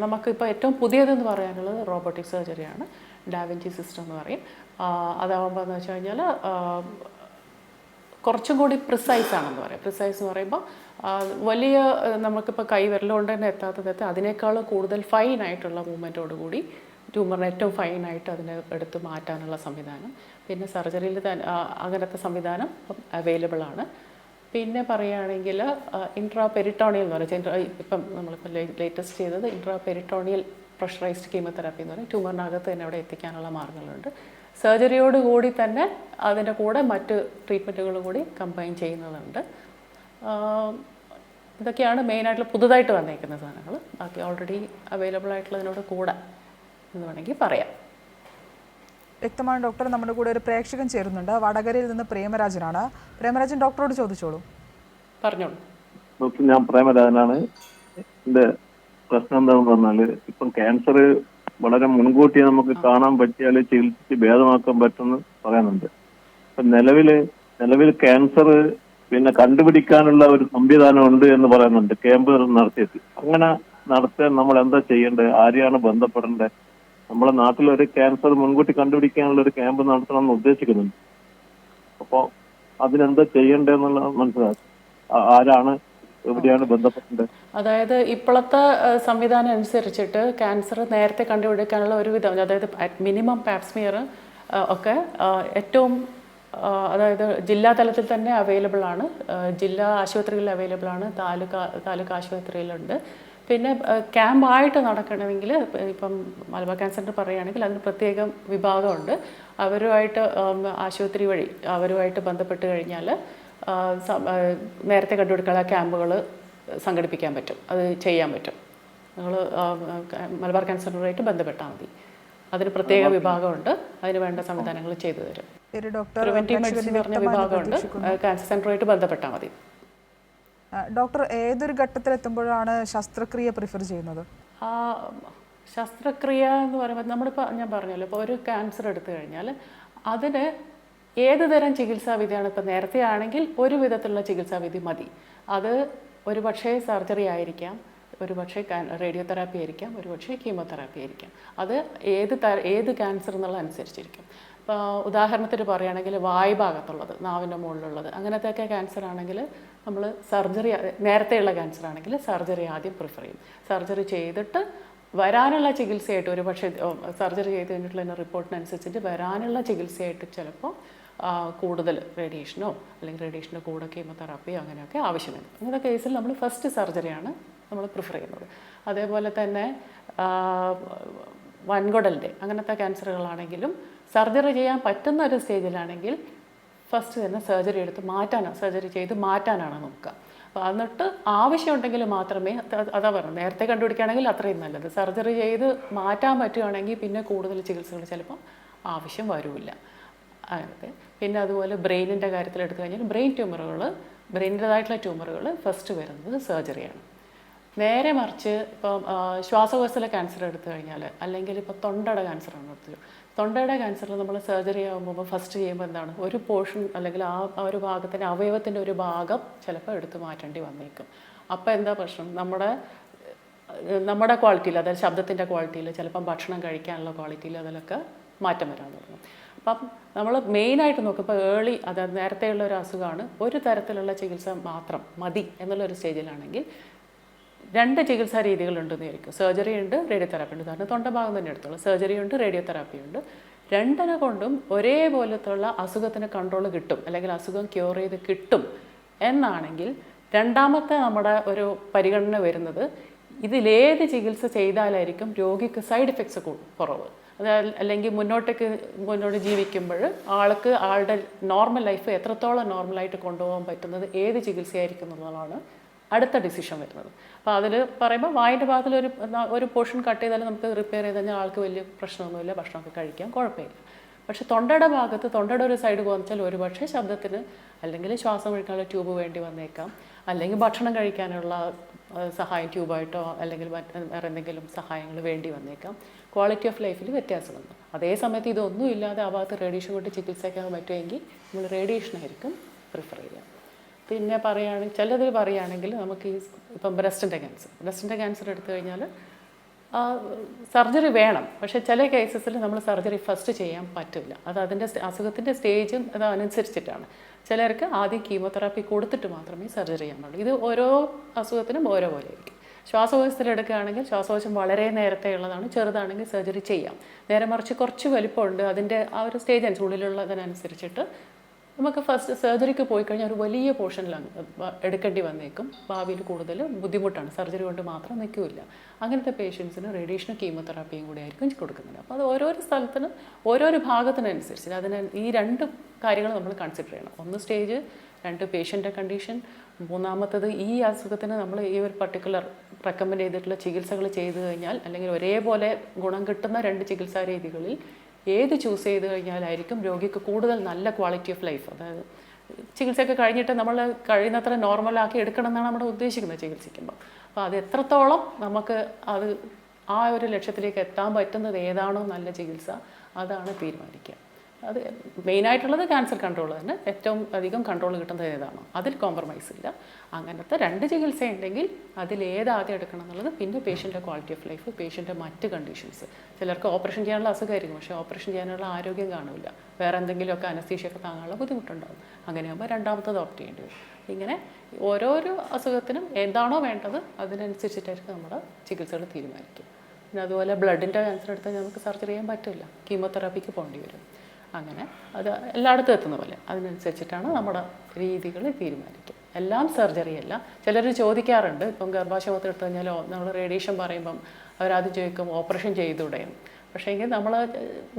നമുക്കിപ്പോൾ ഏറ്റവും പുതിയതെന്ന് പറയാനുള്ളത് റോബോട്ടിക് സർജറിയാണ്. ഡാവിഞ്ചി സിസ്റ്റം എന്ന് പറയും. അതാകുമ്പോൾ എന്ന് വെച്ച് കഴിഞ്ഞാൽ കുറച്ചും കൂടി പ്രിസൈസ് ആണെന്ന് പറയാം. പ്രിസൈസ് എന്ന് പറയുമ്പോൾ വലിയ നമുക്കിപ്പോൾ വിരലുകൊണ്ട് തന്നെ എത്താത്തത് അതിനേക്കാൾ കൂടുതൽ ഫൈനായിട്ടുള്ള മൂവ്മെൻറ്റോടുകൂടി ട്യൂമറിനെ ഏറ്റവും ഫൈനായിട്ട് അതിനെ എടുത്ത് മാറ്റാനുള്ള സംവിധാനം. പിന്നെ സർജറിയിൽ അങ്ങനത്തെ സംവിധാനം അവൈലബിൾ ആണ്. പിന്നെ പറയുകയാണെങ്കിൽ ഇൻട്രാപെരിട്ടോണിയൽ എന്ന് പറയുന്നത്, ഇപ്പം നമ്മളിപ്പോൾ ലേറ്റസ്റ്റ് ചെയ്തത് ഇൻട്രാപെരിട്ടോണിയൽ പ്രഷറൈസ്ഡ് കീമോതെറാപ്പി എന്ന് പറയും. ട്യൂമറിനകത്ത് തന്നെ അവിടെ എത്തിക്കാനുള്ള മാർഗ്ഗങ്ങളുണ്ട്. സർജറിയോട് കൂടി തന്നെ അതിൻ്റെ കൂടെ മറ്റ് ട്രീറ്റ്മെൻറ്റുകളും കൂടി കമ്പൈൻ ചെയ്യുന്നതുണ്ട്. ഇതൊക്കെയാണ് മെയിനായിട്ടുള്ള പുതുതായിട്ട് വന്നേക്കുന്ന സാധനങ്ങൾ. ബാക്കി ഓൾറെഡി അവൈലബിൾ ആയിട്ടുള്ളതിനോട് കൂടെ എന്ന് വേണമെങ്കിൽ പറയാം. വ്യക്തമാണ് ഡോക്ടർ. നമ്മുടെ കൂടെ ഒരു പ്രേക്ഷകൻ ചേരുന്നുണ്ട്. വടകരയിൽ നിന്ന് പ്രേമരാജനാണ്. പ്രേമരാജൻ, ഡോക്ടറോട് ചോദിച്ചോളൂ. പറഞ്ഞോളൂ ഡോക്ടർ. ഞാൻ പ്രേമരാജനാണ്. എൻ്റെ പ്രശ്നം എന്താണെന്ന് പറഞ്ഞാൽ, ഇപ്പം ക്യാൻസർ വളരെ മുൻകൂട്ടി നമുക്ക് കാണാൻ പറ്റിയാൽ ചികിത്സിച്ച് ഭേദമാക്കാൻ പറ്റുമെന്ന് പറയുന്നുണ്ട്. ഇപ്പം നിലവിൽ ക്യാൻസർ പിന്നെ കണ്ടുപിടിക്കാനുള്ള ഒരു സംവിധാനം ഉണ്ട് എന്ന് പറയുന്നുണ്ട്, ക്യാമ്പ് നടത്തിയിട്ട്. അങ്ങനെ നടത്താൻ നമ്മൾ എന്താ ചെയ്യേണ്ടത്, ആരെയാണ് ബന്ധപ്പെടേണ്ടത്? നമ്മളെ നാട്ടിലൊരു ക്യാൻസർ മുൻകൂട്ടി കണ്ടുപിടിക്കാനുള്ള ഒരു ക്യാമ്പ് നടത്തണം എന്ന് ഉദ്ദേശിക്കുന്നുണ്ട്. അപ്പോൾ അതിനെന്താ ചെയ്യേണ്ടതെന്നുള്ള മനസ്സിലാക്കും. ആരാണ്, എവിടെയാണ് ബന്ധപ്പെടേണ്ടത്? അതായത് ഇപ്പോഴത്തെ സംവിധാനം അനുസരിച്ചിട്ട് ക്യാൻസർ നേരത്തെ കണ്ടുപിടിക്കാനുള്ള ഒരുവിധം, അതായത് മിനിമം പാപ്സ്മിയർ ഒക്കെ ഏറ്റവും അതായത് ജില്ലാ തലത്തിൽ തന്നെ അവൈലബിൾ ആണ്, ജില്ലാ ആശുപത്രികളിൽ അവൈലബിൾ ആണ്, താലൂക്ക് ആശുപത്രിയിലുണ്ട്. പിന്നെ ക്യാമ്പായിട്ട് നടക്കണമെങ്കിൽ ഇപ്പം മലബാർ ക്യാൻസർ സെൻ്റർ പറയുകയാണെങ്കിൽ അതിന് പ്രത്യേകം വിഭാഗമുണ്ട്. അവരുമായിട്ട് ആശുപത്രി വഴി അവരുമായിട്ട് ബന്ധപ്പെട്ട് കഴിഞ്ഞാൽ നേരത്തെ കണ്ടുപിടിക്കാനുള്ള ക്യാമ്പുകൾ സംഘടിപ്പിക്കാൻ പറ്റും, അത് ചെയ്യാൻ പറ്റും. നിങ്ങൾ മലബാർ ക്യാൻസർ സെൻ്ററുമായിട്ട് ബന്ധപ്പെട്ടാൽ മതി. അതിന് പ്രത്യേക വിഭാഗമുണ്ട്, അതിന് വേണ്ട സംവിധാനങ്ങൾ ചെയ്തു തരും. പ്രിവെന്റീവ് മെഡിസിൻ പറഞ്ഞ വിഭാഗമുണ്ട്, ക്യാൻസർ സെൻ്ററുമായിട്ട് ബന്ധപ്പെട്ടാൽ മതി. ഡോക്ടർ ഏതൊരു ഘട്ടത്തിലെത്തുമ്പോഴാണ് ശസ്ത്രക്രിയ പ്രിഫർ ചെയ്യുന്നത്? ശസ്ത്രക്രിയ എന്ന് പറയുമ്പോൾ നമ്മളിപ്പോൾ ഞാൻ പറഞ്ഞല്ലോ, ഇപ്പോൾ ഒരു ക്യാൻസർ എടുത്തു കഴിഞ്ഞാൽ അതിന് ഏത് തരം ചികിത്സാവിധിയാണ്? ഇപ്പോൾ നേരത്തെ ആണെങ്കിൽ ഒരു വിധത്തിലുള്ള ചികിത്സാവിധി മതി. അത് ഒരു പക്ഷേ സർജറി ആയിരിക്കാം, ഒരു പക്ഷേ റേഡിയോതെറാപ്പി ആയിരിക്കാം, ഒരു പക്ഷേ കീമോതെറാപ്പി ആയിരിക്കാം. അത് ഏത് ക്യാൻസർ എന്നുള്ള അനുസരിച്ചിരിക്കും. ഇപ്പോൾ ഉദാഹരണത്തിന് പറയുകയാണെങ്കിൽ വായു ഭാഗത്തുള്ളത്, നാവിൻ്റെ മുകളിലുള്ളത്, അങ്ങനത്തെയൊക്കെ ക്യാൻസർ ആണെങ്കിൽ നമ്മൾ സർജറി, നേരത്തെയുള്ള ക്യാൻസർ ആണെങ്കിൽ സർജറി ആദ്യം പ്രിഫർ ചെയ്യും. സർജറി ചെയ്തിട്ട് വരാനുള്ള ചികിത്സയായിട്ട്, ഒരു പക്ഷേ സർജറി ചെയ്ത് കഴിഞ്ഞിട്ടുള്ള റിപ്പോർട്ടിനനുസരിച്ചിട്ട് വരാനുള്ള ചികിത്സയായിട്ട് ചിലപ്പോൾ കൂടുതൽ റേഡിയേഷനോ അല്ലെങ്കിൽ റേഡിയേഷൻ്റെ കൂടെ കീമോതെറാപ്പിയോ അങ്ങനെയൊക്കെ ആവശ്യമുണ്ട്. അങ്ങനത്തെ കേസിൽ നമ്മൾ ഫസ്റ്റ് സർജറിയാണ് നമ്മൾ പ്രിഫർ ചെയ്യുന്നത്. അതേപോലെ തന്നെ വൻകുടലിൻ്റെ അങ്ങനത്തെ ക്യാൻസറുകളാണെങ്കിലും സർജറി ചെയ്യാൻ പറ്റുന്ന ഒരു സ്റ്റേജിലാണെങ്കിൽ ഫസ്റ്റ് തന്നെ സർജറി ചെയ്ത് മാറ്റാനാണ് നോക്കുക. അപ്പോൾ എന്നിട്ട് ആവശ്യമുണ്ടെങ്കിൽ മാത്രമേ, അതാ പറഞ്ഞു, നേരത്തെ കണ്ടുപിടിക്കുകയാണെങ്കിൽ അത്രയും നല്ലത്. സർജറി ചെയ്ത് മാറ്റാൻ പറ്റുകയാണെങ്കിൽ പിന്നെ കൂടുതൽ ചികിത്സകൾ ചിലപ്പം ആവശ്യം വരില്ല. അങ്ങനത്തെ പിന്നെ അതുപോലെ ബ്രെയിനിൻ്റെ കാര്യത്തിൽ എടുത്തു കഴിഞ്ഞാൽ ബ്രെയിനിൻ്റെതായിട്ടുള്ള ട്യൂമറുകൾ ഫസ്റ്റ് വരുന്നത് സർജറിയാണ്. നേരെ മറിച്ച് ഇപ്പം ശ്വാസകോശത്തിലെ ക്യാൻസർ എടുത്തു കഴിഞ്ഞാൽ, അല്ലെങ്കിൽ ഇപ്പോൾ തൊണ്ടയുടെ ക്യാൻസറാണ് എടുത്തത്, തൊണ്ടയുടെ ക്യാൻസറിൽ നമ്മൾ സർജറി ആകുമ്പോൾ ഫസ്റ്റ് ചെയ്യുമ്പോൾ എന്താണ്, ഒരു പോർഷൻ അല്ലെങ്കിൽ ആ ഒരു ഭാഗത്തിൻ്റെ അവയവത്തിൻ്റെ ഒരു ഭാഗം ചിലപ്പോൾ എടുത്ത് മാറ്റേണ്ടി വന്നേക്കും. അപ്പോൾ എന്താ പ്രശ്നം, നമ്മുടെ ക്വാളിറ്റിയിൽ, അതായത് ശബ്ദത്തിൻ്റെ ക്വാളിറ്റിയിൽ, ചിലപ്പം ഭക്ഷണം കഴിക്കാനുള്ള ക്വാളിറ്റിയിൽ അതിലൊക്കെ മാറ്റം വരാൻ തുടങ്ങും. അപ്പം നമ്മൾ മെയിനായിട്ട് നോക്കും, ഇപ്പോൾ അതായത് നേരത്തെയുള്ള ഒരു അസുഖമാണ്, ഒരു തരത്തിലുള്ള ചികിത്സ മാത്രം മതി എന്നുള്ളൊരു സ്റ്റേജിലാണെങ്കിൽ 2 ചികിത്സാ രീതികളുണ്ടെന്ന് ആയിരിക്കും. സർജറി ഉണ്ട്, റേഡിയോതെറാപ്പി ഉണ്ട്. കാരണം തൊണ്ടഭാഗം തന്നെ എടുത്തോളൂ, സർജറി ഉണ്ട്, റേഡിയോതെറാപ്പി ഉണ്ട്. 2 കൊണ്ടും ഒരേപോലത്തുള്ള അസുഖത്തിന് കൺട്രോൾ കിട്ടും, അല്ലെങ്കിൽ അസുഖം ക്യൂർ ചെയ്ത് കിട്ടും എന്നാണെങ്കിൽ രണ്ടാമത്തെ നമ്മുടെ ഒരു പരിഗണന വരുന്നത് ഇതിലേത് ചികിത്സ ചെയ്താലായിരിക്കും രോഗിക്ക് സൈഡ് എഫക്ട്സ് കുറവ്, അല്ലെങ്കിൽ മുന്നോട്ട് ജീവിക്കുമ്പോൾ ആളുടെ നോർമൽ ലൈഫ് എത്രത്തോളം നോർമലായിട്ട് കൊണ്ടുപോകാൻ പറ്റുന്നത് ഏത് ചികിത്സയായിരിക്കും എന്നുള്ളതാണ് അടുത്ത ഡിസിഷൻ വരുന്നത്. അപ്പോൾ അതിൽ പറയുമ്പോൾ വായിൻ്റെ ഭാഗത്തിൽ ഒരു പോർഷൻ കട്ട് ചെയ്താൽ നമുക്ക് റിപ്പയർ ചെയ്ത് കഴിഞ്ഞാൽ ആൾക്ക് വലിയ പ്രശ്നമൊന്നുമില്ല, ഭക്ഷണമൊക്കെ കഴിക്കാം, കുഴപ്പമില്ല. പക്ഷെ തൊണ്ടയുടെ ഭാഗത്ത്, തൊണ്ടയുടെ ഒരു സൈഡ് പോകാന്ന് ഒരു പക്ഷേ ശബ്ദത്തിന് അല്ലെങ്കിൽ ശ്വാസം കഴിക്കാനുള്ള ട്യൂബ് വേണ്ടി വന്നേക്കാം, അല്ലെങ്കിൽ ഭക്ഷണം കഴിക്കാനുള്ള സഹായം ട്യൂബായിട്ടോ അല്ലെങ്കിൽ വേറെ എന്തെങ്കിലും സഹായങ്ങൾ വേണ്ടി വന്നേക്കാം. ക്വാളിറ്റി ഓഫ് ലൈഫിൽ വ്യത്യാസം വന്നു. അതേ സമയത്ത് ഇതൊന്നും ഇല്ലാതെ ആ ഭാഗത്ത് റേഡിയേഷൻ കൊണ്ട് ചികിത്സിക്കാൻ പറ്റുമെങ്കിൽ നമ്മൾ റേഡിയേഷനായിരിക്കും പ്രിഫർ ചെയ്യുക. പിന്നെ ചിലതിൽ പറയുകയാണെങ്കിൽ നമുക്ക് ഇപ്പം ബ്രസ്റ്റിൻ്റെ ക്യാൻസർ എടുത്തു കഴിഞ്ഞാൽ സർജറി വേണം. പക്ഷേ ചില കേസസിൽ നമ്മൾ സർജറി ഫസ്റ്റ് ചെയ്യാൻ പറ്റില്ല. അത് അതിൻ്റെ അസുഖത്തിൻ്റെ സ്റ്റേജും അതനുസരിച്ചിട്ടാണ്. ചിലർക്ക് ആദ്യം കീമോതെറാപ്പി കൊടുത്തിട്ട് മാത്രമേ സർജറി ചെയ്യാൻ പാടുള്ളൂ. ഇത് ഓരോ അസുഖത്തിനും ഓരോ പോലെ ആയിരിക്കും. ശ്വാസകോശത്തിൽ എടുക്കുകയാണെങ്കിൽ ശ്വാസകോശം വളരെ നേരത്തെ ഉള്ളതാണ്, ചെറുതാണെങ്കിൽ സർജറി ചെയ്യാം. നേരെ മറിച്ച് കുറച്ച് വലിപ്പമുണ്ട്, അതിൻ്റെ ആ ഒരു സ്റ്റേജ് ഉള്ളിലുള്ളതിനനുസരിച്ചിട്ട് നമുക്ക് ഫസ്റ്റ് സർജറിക്ക് പോയി കഴിഞ്ഞാൽ ഒരു വലിയ പോർഷനിലാണ് എടുക്കേണ്ടി വന്നേക്കും. ഭാവിയിൽ കൂടുതൽ ബുദ്ധിമുട്ടാണ്, സർജറി കൊണ്ട് മാത്രം നിൽക്കില്ല. അങ്ങനത്തെ പേഷ്യൻസിന് റേഡിയേഷനും കീമോതെറാപ്പിയും കൂടി ആയിരിക്കും കൊടുക്കുന്നത്. അപ്പോൾ അത് ഓരോരോ സ്ഥലത്തിനും ഓരോരോ ഭാഗത്തിനനുസരിച്ച് ഈ 2 കാര്യങ്ങൾ നമ്മൾ കൺസിഡർ ചെയ്യണം. ഒന്ന് സ്റ്റേജ്, 2 പേഷ്യൻ്റെ കണ്ടീഷൻ, മൂന്നാമത്തത് ഈ അസുഖത്തിന് നമ്മൾ ഈ ഒരു പർട്ടിക്കുലർ റെക്കമെൻഡ് ചെയ്തിട്ടുള്ള ചികിത്സകൾ ചെയ്തു കഴിഞ്ഞാൽ, അല്ലെങ്കിൽ ഒരേപോലെ ഗുണം കിട്ടുന്ന 2 ചികിത്സാ രീതികളിൽ ഏത് ചൂസ് ചെയ്ത് കഴിഞ്ഞാലായിരിക്കും രോഗിക്ക് കൂടുതൽ നല്ല ക്വാളിറ്റി ഓഫ് ലൈഫ്, അതായത് ചികിത്സയൊക്കെ കഴിഞ്ഞിട്ട് നമ്മൾ കഴിയുന്നത്ര നോർമലാക്കി എടുക്കണം എന്നാണ് നമ്മൾ ഉദ്ദേശിക്കുന്നത് ചികിത്സിക്കുമ്പോൾ. അപ്പോൾ അത് എത്രത്തോളം നമുക്ക് ആ ഒരു ലക്ഷ്യത്തിലേക്ക് എത്താൻ പറ്റുന്നത് ഏതാണോ നല്ല ചികിത്സ അതാണ് തീരുമാനിക്കുക. അത് മെയിനായിട്ടുള്ളത് ക്യാൻസർ കൺട്രോൾ തന്നെ. ഏറ്റവും അധികം കൺട്രോൾ കിട്ടുന്നത് ഏതാണോ അതിൽ കോംപ്രമൈസ് ഇല്ല. അങ്ങനത്തെ 2 ചികിത്സ ഉണ്ടെങ്കിൽ അതിലേത് ആദ്യം എടുക്കണം എന്നുള്ളത്. പിന്നെ പേഷ്യൻ്റെ ക്വാളിറ്റി ഓഫ് ലൈഫ്, പേഷ്യൻ്റെ മറ്റ് കണ്ടീഷൻസ്. ചിലർക്ക് ഓപ്പറേഷൻ ചെയ്യാനുള്ള അസുഖമായിരിക്കും, പക്ഷേ ഓപ്പറേഷൻ ചെയ്യാനുള്ള ആരോഗ്യം കാണില്ല, വേറെ എന്തെങ്കിലുമൊക്കെ അനസ്തീഷയൊക്കെ താങ്ങാനുള്ള ബുദ്ധിമുട്ടുണ്ടാകും. അങ്ങനെയാകുമ്പോൾ രണ്ടാമത്തത് ഓപ്റ്റ് ചെയ്യേണ്ടി വരും. ഇങ്ങനെ ഓരോരോ അസുഖത്തിനും എന്താണോ വേണ്ടത് അതിനനുസരിച്ചിട്ടായിരിക്കും നമ്മുടെ ചികിത്സകൾ തീരുമാനിക്കും. പിന്നെ അതുപോലെ ബ്ലഡിൻ്റെ ക്യാൻസർ എടുത്താൽ നമുക്ക് സർജറി ചെയ്യാൻ പറ്റില്ല, കീമോതെറാപ്പിക്ക് പോകേണ്ടി വരും. അങ്ങനെ അത് എല്ലായിടത്തും എത്തുന്ന പോലെ അതിനനുസരിച്ചിട്ടാണ് നമ്മുടെ രീതികൾ തീരുമാനിക്കും. എല്ലാം സർജറി അല്ല. ചിലർ ചോദിക്കാറുണ്ട്, ഇപ്പം ഗർഭാശയത്തിൽ എടുത്തു കഴിഞ്ഞാൽ നമ്മൾ റേഡിയേഷൻ പറയുമ്പം അവരാദ്യം ചോദിക്കും ഓപ്പറേഷൻ ചെയ്തുകൂടെയും. പക്ഷേ എങ്കിൽ നമ്മൾ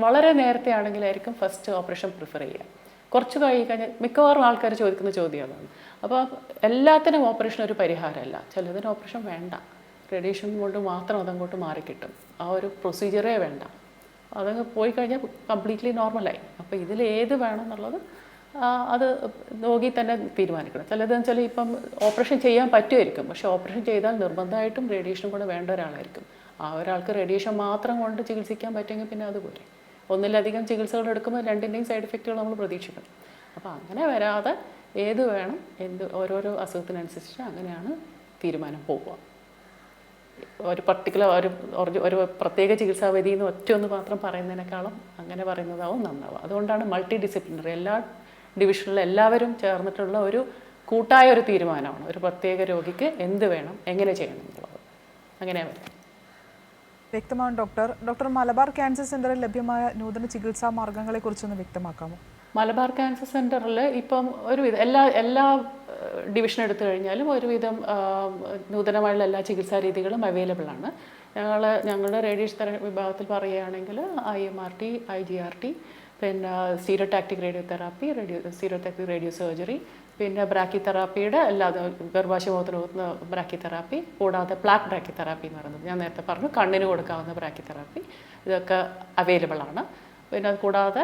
വളരെ നേരത്തെ ആണെങ്കിലായിരിക്കും ഫസ്റ്റ് ഓപ്പറേഷൻ പ്രിഫർ ചെയ്യുക. കുറച്ച് കഴിഞ്ഞാൽ മിക്കവാറും ആൾക്കാർ ചോദിക്കുന്ന ചോദ്യം അതാണ്. അപ്പോൾ എല്ലാത്തിനും ഓപ്പറേഷൻ ഒരു പരിഹാരമല്ല. ചിലതിന് ഓപ്പറേഷൻ വേണ്ട, റേഡിയേഷൻ കൊണ്ട് മാത്രം അതങ്ങോട്ട് മാറിക്കിട്ടും. ആ ഒരു പ്രൊസീജിയറേ വേണ്ട, അതങ്ങ് പോയി കഴിഞ്ഞാൽ കംപ്ലീറ്റ്ലി നോർമലായി. അപ്പോൾ ഇതിൽ ഏത് വേണം എന്നുള്ളത് അത് രോഗി തന്നെ തീരുമാനിക്കണം. ചിലതെന്ന് വെച്ചാൽ ഇപ്പം ഓപ്പറേഷൻ ചെയ്യാൻ പറ്റുമായിരിക്കും, പക്ഷേ ഓപ്പറേഷൻ ചെയ്താൽ നിർബന്ധമായിട്ടും റേഡിയേഷൻ കൂടെ വേണ്ട ഒരാളായിരിക്കും. ആ ഒരാൾക്ക് റേഡിയേഷൻ മാത്രം കൊണ്ട് ചികിത്സിക്കാൻ പറ്റുമെങ്കിൽ പിന്നെ അതുപോലെ. ഒന്നിലധികം ചികിത്സകൾ എടുക്കുമ്പോൾ 2ൻ്റെയും സൈഡ് എഫക്റ്റുകൾ നമ്മൾ പ്രതീക്ഷിക്കണം. അപ്പോൾ അങ്ങനെ വരാതെ ഏത് വേണം, ഓരോരോ അസുഖത്തിനനുസരിച്ച് അങ്ങനെയാണ് തീരുമാനം പോവുക. ഒരു പർട്ടിക്കുലർ ഒരു പ്രത്യേക ചികിത്സാവിധി എന്ന് ഒറ്റയൊന്ന് മാത്രം പറയുന്നതിനേക്കാളും അങ്ങനെ പറയുന്നതാവും നന്നാവുക. അതുകൊണ്ടാണ് മൾട്ടി ഡിസിപ്ലിനറി, എല്ലാ ഡിവിഷനിലും എല്ലാവരും ചേർന്നിട്ടുള്ള ഒരു കൂട്ടായ ഒരു തീരുമാനമാണ് ഒരു പ്രത്യേക രോഗിക്ക് എന്ത് വേണം, എങ്ങനെ ചെയ്യണം എന്നുള്ളത്. അങ്ങനെയാണ് വരുന്നത്. വ്യക്തമാണ് ഡോക്ടർ. മലബാർ ക്യാൻസർ സെന്ററിൽ ലഭ്യമായ നൂതന ചികിത്സാ മാർഗങ്ങളെ കുറിച്ചൊന്ന് വ്യക്തമാക്കാമോ? മലബാർ ക്യാൻസർ സെന്ററിൽ ഇപ്പം ഒരുവിധം എല്ലാ ഡിവിഷൻ എടുത്തു കഴിഞ്ഞാലും ഒരുവിധം നൂതനമായുള്ള എല്ലാ ചികിത്സാ രീതികളും അവൈലബിൾ ആണ്. ഞങ്ങളുടെ റേഡിയേഷൻ തെറാപ്പി വിഭാഗത്തിൽ പറയുകയാണെങ്കിൽ IMRT, IGRT, പിന്നെ stereotactic radiotherapy, stereotactic radio surgery, പിന്നെ ബ്രാക്കി തെറാപ്പിയുടെ അല്ലാതെ ഗർഭാശയമുഖത്തിന് കൊടുക്കുന്ന ബ്രാക്കി തെറാപ്പി, കൂടാതെ പ്ലാക്ക് ബ്രാക്കി തെറാപ്പി എന്ന് പറയുന്നത് ഞാൻ നേരത്തെ പറഞ്ഞു, കണ്ണിന് കൊടുക്കാവുന്ന ബ്രാക്കി തെറാപ്പി, ഇതൊക്കെ അവൈലബിൾ ആണ്. പിന്നെ അത് കൂടാതെ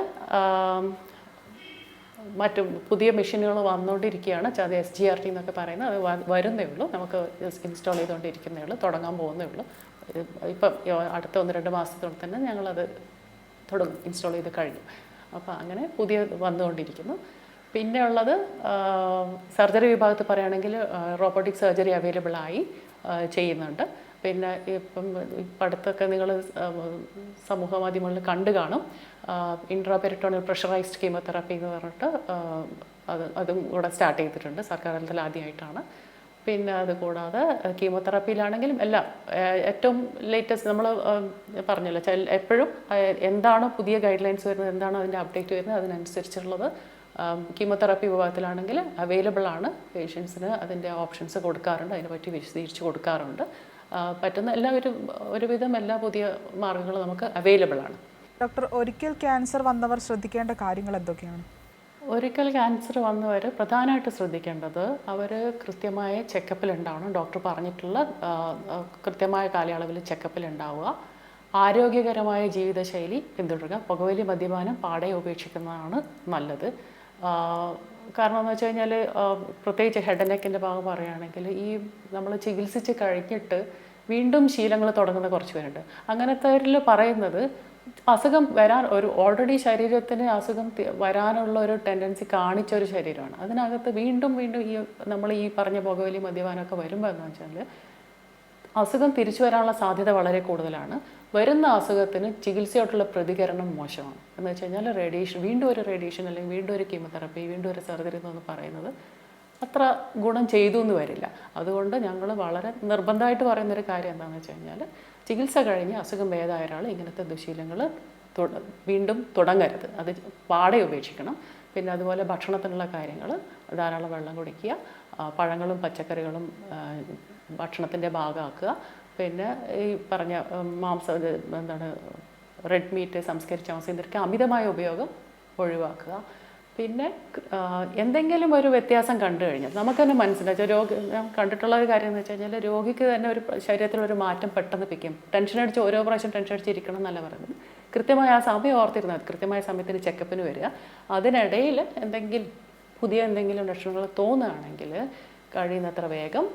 മറ്റു പുതിയ മെഷീനുകൾ വന്നുകൊണ്ടിരിക്കുകയാണ്. അത് SGRT എന്നൊക്കെ പറയുന്നത്, അത് വരുന്നേ ഉള്ളൂ, നമുക്ക് ഇൻസ്റ്റാൾ ചെയ്തുകൊണ്ടിരിക്കുന്നേ ഉള്ളൂ, തുടങ്ങാൻ പോകുന്നേ ഉള്ളൂ. ഇപ്പം അടുത്ത 1-2 മാസത്തോടെ തന്നെ ഞങ്ങളത് തുടങ്ങും, ഇൻസ്റ്റാൾ ചെയ്ത് കഴിഞ്ഞു. അപ്പോൾ അങ്ങനെ പുതിയ വന്നുകൊണ്ടിരിക്കുന്നു. പിന്നെ ഉള്ളത് സർജറി വിഭാഗത്തിൽ പറയുകയാണെങ്കിൽ റോബോട്ടിക് സർജറി അവൈലബിൾ ആയി ചെയ്യുന്നുണ്ട്. പിന്നെ ഇപ്പം അടുത്തൊക്കെ നിങ്ങൾ സമൂഹ മാധ്യമങ്ങളിൽ കണ്ടു കാണും, ഇൻട്രാപെരിറ്റോണിയൽ പ്രഷറൈസ്ഡ് കീമോതെറാപ്പി എന്ന് പറഞ്ഞിട്ട് അതും കൂടെ സ്റ്റാർട്ട് ചെയ്തിട്ടുണ്ട്, സർക്കാർ തലത്തിൽ ആദ്യമായിട്ടാണ്. പിന്നെ അതുകൂടാതെ കീമോതെറാപ്പിയിലാണെങ്കിലും എല്ലാം ഏറ്റവും ലേറ്റസ്റ്റ് നമ്മൾ പറഞ്ഞല്ലോ, എപ്പോഴും എന്താണോ പുതിയ ഗൈഡ് ലൈൻസ് വരുന്നത്, എന്താണോ അതിൻ്റെ അപ്ഡേറ്റ് വരുന്നത്, അതിനനുസരിച്ചുള്ളത് കീമോതെറാപ്പി വിഭാഗത്തിലാണെങ്കിൽ അവൈലബിൾ ആണ്. പേഷ്യൻസിന് അതിൻ്റെ ഓപ്ഷൻസ് കൊടുക്കാറുണ്ട്, അതിനെപ്പറ്റി വിശദീകരിച്ച് കൊടുക്കാറുണ്ട്. പറ്റുന്ന ഒരുവിധം എല്ലാ പുതിയ മാർഗ്ഗങ്ങളും നമുക്ക് അവൈലബിൾ ആണ്. ഡോക്ടർ, ഒരിക്കൽ ക്യാൻസർ വന്നവർ ശ്രദ്ധിക്കേണ്ട കാര്യങ്ങൾ എന്തൊക്കെയാണ്? ഒരിക്കൽ ക്യാൻസർ വന്നവർ പ്രധാനമായിട്ട് ശ്രദ്ധിക്കേണ്ടത് അവർ കൃത്യമായ ചെക്കപ്പിലുണ്ടാവണം. ഡോക്ടർ പറഞ്ഞിട്ടുള്ള കൃത്യമായ കാലയളവിൽ ചെക്കപ്പിലുണ്ടാവുക, ആരോഗ്യകരമായ ജീവിതശൈലി പിന്തുടരുക, പുകവലി മദ്യപാനം പാടെ ഉപേക്ഷിക്കുന്നതാണ് നല്ലത്. കാരണം എന്ന് വെച്ച് കഴിഞ്ഞാൽ പ്രത്യേകിച്ച് ഹെഡ് ആൻഡ് നെക്കിൻ്റെ ഭാഗം പറയുകയാണെങ്കിൽ ഈ നമ്മൾ ചികിത്സിച്ച് കഴിഞ്ഞിട്ട് വീണ്ടും ശീലങ്ങൾ തുടങ്ങുന്ന കുറച്ച് പേരുണ്ട്. അങ്ങനത്തെ പറയുന്നത് അസുഖം വരാൻ ഓൾറെഡി ശരീരത്തിന് അസുഖം വരാനുള്ള ഒരു ടെൻഡൻസി കാണിച്ച ഒരു ശരീരമാണ്. അതിനകത്ത് വീണ്ടും നമ്മൾ ഈ പറഞ്ഞ പുകവലി മദ്യപാനമൊക്കെ വരുമ്പോൾ എന്ന് വെച്ചാൽ അസുഖം തിരിച്ചു വരാനുള്ള സാധ്യത വളരെ കൂടുതലാണ്. വരുന്ന അസുഖത്തിന് ചികിത്സയോട്ടുള്ള പ്രതികരണം മോശമാണ്. എന്ന് വെച്ച് കഴിഞ്ഞാൽ വീണ്ടും ഒരു റേഡിയേഷൻ അല്ലെങ്കിൽ വീണ്ടും ഒരു കീമോതെറാപ്പി, വീണ്ടും ഒരു സർജറി എന്ന് പറയുന്നത് അത്ര ഗുണം ചെയ്തു എന്ന് വരില്ല. അതുകൊണ്ട് ഞങ്ങൾ വളരെ നിർബന്ധമായിട്ട് പറയുന്നൊരു കാര്യം എന്താണെന്ന് വെച്ച് കഴിഞ്ഞാൽ ചികിത്സ കഴിഞ്ഞ് അസുഖം ഭേദമായ ഒരാൾ ഇങ്ങനത്തെ ദുശീലങ്ങൾ വീണ്ടും തുടങ്ങരുത്, അത് പാടെ ഉപേക്ഷിക്കണം. പിന്നെ അതുപോലെ ഭക്ഷണത്തിനുള്ള കാര്യങ്ങൾ, ധാരാളം വെള്ളം കുടിക്കുക, പഴങ്ങളും പച്ചക്കറികളും ഭക്ഷണത്തിൻ്റെ ഭാഗമാക്കുക. പിന്നെ ഈ പറഞ്ഞ റെഡ് മീറ്റ്, സംസ്കരിച്ച മാംസം, ഇതൊക്കെ അമിതമായ ഉപയോഗം ഒഴിവാക്കുക. പിന്നെ എന്തെങ്കിലും ഒരു വ്യത്യാസം കണ്ടു കഴിഞ്ഞാൽ നമുക്ക് തന്നെ മനസ്സിലായി, ഞാൻ കണ്ടിട്ടുള്ള ഒരു കാര്യം എന്ന് വെച്ച് കഴിഞ്ഞാൽ രോഗിക്ക് തന്നെ ഒരു ശരീരത്തിലൊരു മാറ്റം പെട്ടെന്ന് പിക്കും. ടെൻഷൻ അടിച്ച് ഓരോ പ്രാവശ്യം ടെൻഷൻ അടിച്ചിരിക്കണം എന്നല്ല പറയുന്നത്, കൃത്യമായ ആ സമയം ഓർത്തിരുന്നത്, കൃത്യമായ സമയത്തിന് ചെക്കപ്പിന് വരിക. അതിനിടയിൽ പുതിയ എന്തെങ്കിലും ലക്ഷണങ്ങൾ തോന്നുകയാണെങ്കിൽ കഴിയുന്നത്ര വേഗം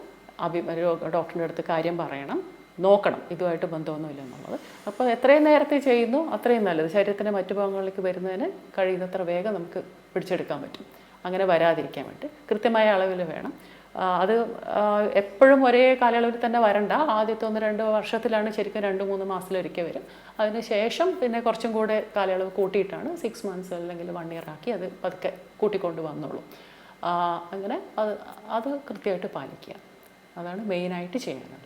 ഡോക്ടറിൻ്റെ അടുത്ത് കാര്യം പറയണം. നോക്കണം ഇതുമായിട്ട് ബന്ധമൊന്നുമില്ല എന്നുള്ളത്. അപ്പോൾ എത്രയും നേരത്തെ ചെയ്യുന്നു അത്രയും നല്ലത്. ശരീരത്തിൻ്റെ മറ്റു ഭാഗങ്ങളിലേക്ക് വരുന്നതിന് കഴിയുന്നത്ര വേഗം നമുക്ക് പിടിച്ചെടുക്കാൻ പറ്റും. അങ്ങനെ വരാതിരിക്കാൻ വേണ്ടി കൃത്യമായ അളവിൽ വേണം. അത് എപ്പോഴും ഒരേ കാലയളവിൽ തന്നെ വരണ്ട. ആദ്യത്തെ 1-2 വർഷത്തിലാണ് ശരിക്കും 2-3 മാസത്തിലൊരിക്കൽ വരും. അതിന് ശേഷം പിന്നെ കുറച്ചും കൂടെ കാലയളവ് കൂട്ടിയിട്ടാണ് 6 മന്ത്സ് അല്ലെങ്കിൽ 1 ഇയർ ആക്കി അത് പതുക്കെ കൂട്ടിക്കൊണ്ട് വന്നോളൂ. അങ്ങനെ അത് കൃത്യമായിട്ട് പാലിക്കുക, അതാണ് മെയിനായിട്ട് ചെയ്യാനുള്ളത്.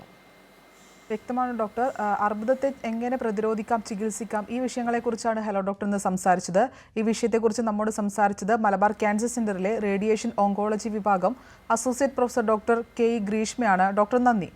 വ്യക്തമാണ് ഡോക്ടർ. അർബുദത്തെ എങ്ങനെ പ്രതിരോധിക്കാം, ചികിത്സിക്കാം, ഈ വിഷയങ്ങളെക്കുറിച്ചാണ് ഹലോ ഡോക്ടർ ഇന്ന് സംസാരിച്ചത്. ഈ വിഷയത്തെക്കുറിച്ച് നമ്മോട് സംസാരിച്ചത് മലബാർ ക്യാൻസർ സെന്ററിലെ റേഡിയേഷൻ ഓങ്കോളജി വിഭാഗം associate professor doctor K E ഗ്രീഷ്മയാണ്. ഡോക്ടർ നന്ദി.